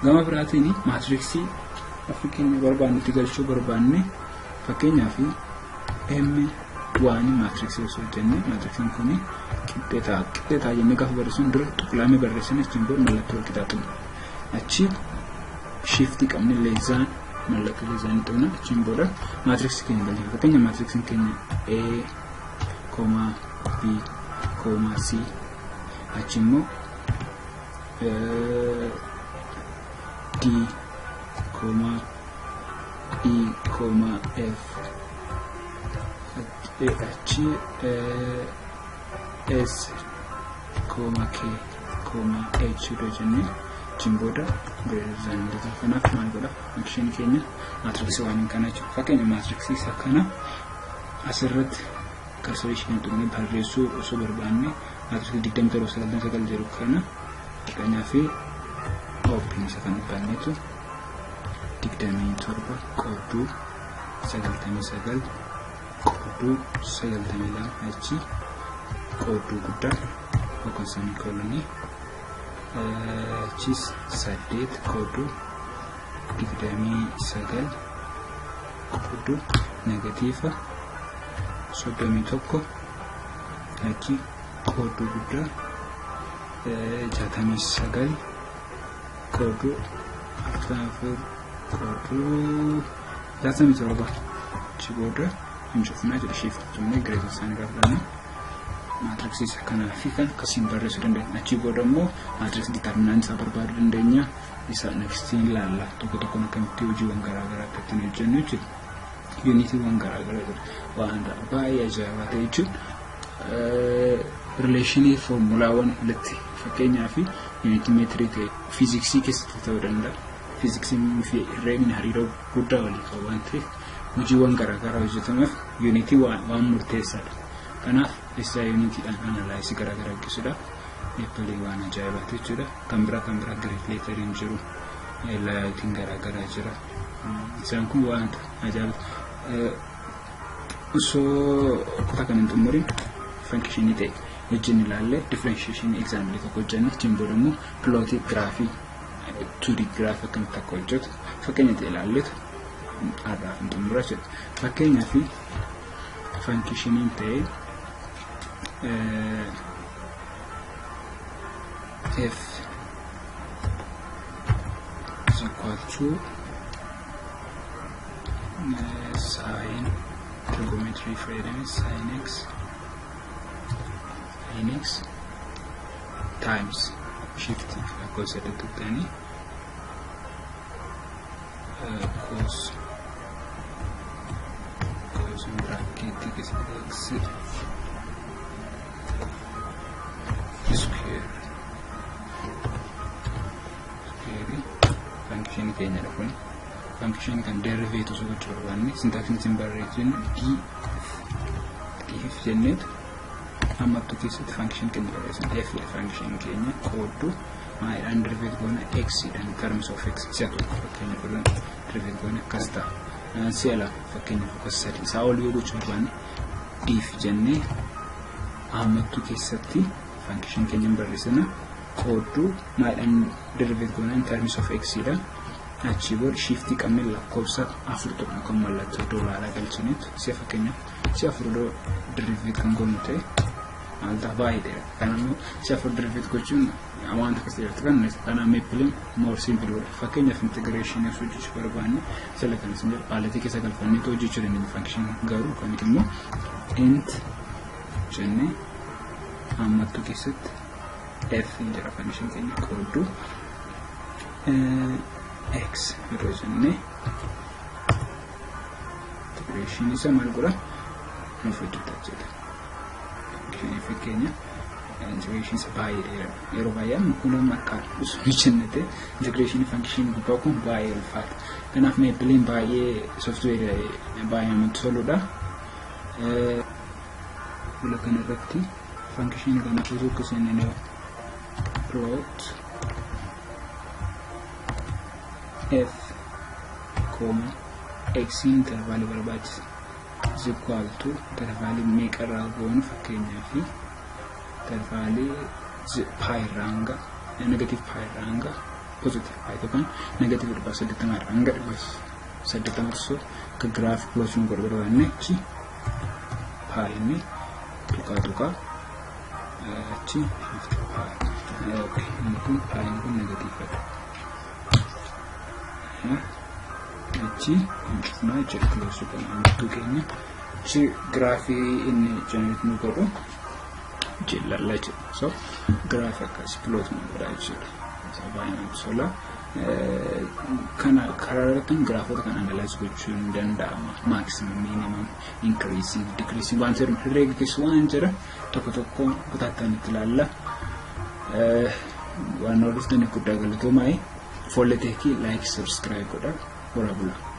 Gama biraatiin maatiriksi fakkeenya barbaannutti galchuu barbaanne fakkeenyaa fi M1 maatiriksi osoo jenne maatriksiin kun qixxeetaa jennee gaafa barreessuun dura tuqlaamee barreessan achiin booda mallattoo wal qixaaxuun achi shiftii qabne leezaan mallattoo leezaan ta'uun achiin booda maatiriksi keenya galchina. Fakkeenya maatriksiin keenya A, B, C achi immoo D, E, F achi S, K, H jennee achiin booda leezaan galchina. Kanaaf maal godha function keenya maatiriksi waan kana jechuudha. Fakkeenya maatiriksi isa kana asirratti calculation tuqne barreessuu osoo barbaanne maatiriksi 27 jiru kana fakkeenyaa fi open isa kan banneetu 27 qooduu 99 qooduu 92 achi qooduu guddaa yookaan semicolon achis 8 qooduu 29 qooduu negatiiva 31 achi qooduu guddaa 69 qooduu 44 qooduu 67 achi booda hinjufnaa jedha shift jennee greater sign gaafanna maatiriksi isa kanaa fi kan akkasiin barreessuu dandeenya. Achi booda immoo maatiriksi determinant isaa barbaaduu dandeenya. Isa nextiin ilaalla tokko akkamitti hojiiwwan garaagaraa akka ittiin hojjennu jechuudha. Unitiiwwan garaagaraa waan baay'ee ajaa'ibaa ta'e jechuudha. Relationii formulaawwan ilatti fakkeenyaa fi unity meetrii ta'e fiiziksii keessatti ta'uu danda'a. Fiiziksiin fi herreegni hariiroo guddaa walii qabu waan ta'eef hojiiwwan garaagaraa hojjetamuuf unity waan murteessaadha. Kanaaf isa unitiidhaan analyze garaagaraa gaggeessuudhaaf eeppilii waan ajaa'ibaati jechuudha. Kan biraa great letteriin jiru layoutiin garaagaraa jira. Isaan kun waanta ajaa'iba. Osoo kutaa kan hin xumurin function ta'e wajjin ilaalle differentiation example tokko hojjenne achiin booda immoo plot graphii 2D graph akkamitti akka hojjetu fakkeenya ta'e ilaalletu har'aaf hin xumura jechuudha. Fakkeenyaa fi function ta'e F is equal to sin trigonometry freedom sin x times shift cos to tani cos bracket is x square function keenya dhufun function kan derivative so gochuudhaan syntax barreessuun if jennee ammattu keessatti function keenya barreessan f function keenya qoodu maayidhaan derivative goona x in terms of x isa tokko fakkeenya godhan derivative goona kasta si'ala fakkeenya fokkasati isaa ol yoo gochuudhaan if jennee ammattu keessatti function keenya barreessana qoodu maayidhaan derivative goona in terms of x ida achi booda shiftii qabne lakkoofsa 4 tokko kan mallattoo doolaara galchineetu si'a fakkeenya si'a furdoo derivative kan goonu ta'e alta baay'ee kanammoo si'a furdoo derivative gochuun waan takkas ta'etti kan kana meepilin more simple fakkeenyaaf integration of hojjechuu barbaanne sala kan isin jedhu haalatii keessa galfannee hojjechuu dandeenya function garuu kan immoo int jennee ammattu keessatti f jira function keenya qoodu x jennee integration isa maal godha nuuf hojjetaa jira. Fakkeenya integration isa baay'ee yeroo baay'ee kun akka osoo jennete integration function gubbaa kun baay'ee ulfaata. Kanaaf meepiliin baay'ee software baay'ee nutti toludha. Fuula kanarratti function kana keessoo keessanii plot f, x interval barbaachisa is equal to interval meeqarraa goonu fakkeenyaa fi interval pi ranga negative pi ranga positive pi kan negative dhibba saddeettama irraa hanga dhibba saddeettama so ka graph plotting godhuu chi pi inni tuqaa chi okay ini pun pi ini pun negative chi nah jadi close kan itu kayaknya chi graph ini generate nu godhu jilla so graph akas plot nu godha sabayaan sola kana kararatan graph kan analyze gochuun danda'ama maximum minimum increasing decreasing waan jedhu herreegis waan jira tokko kutaatan itti ilaalla waan odeeffannoo guddaa galatoomai follow like subscribe godha wara bula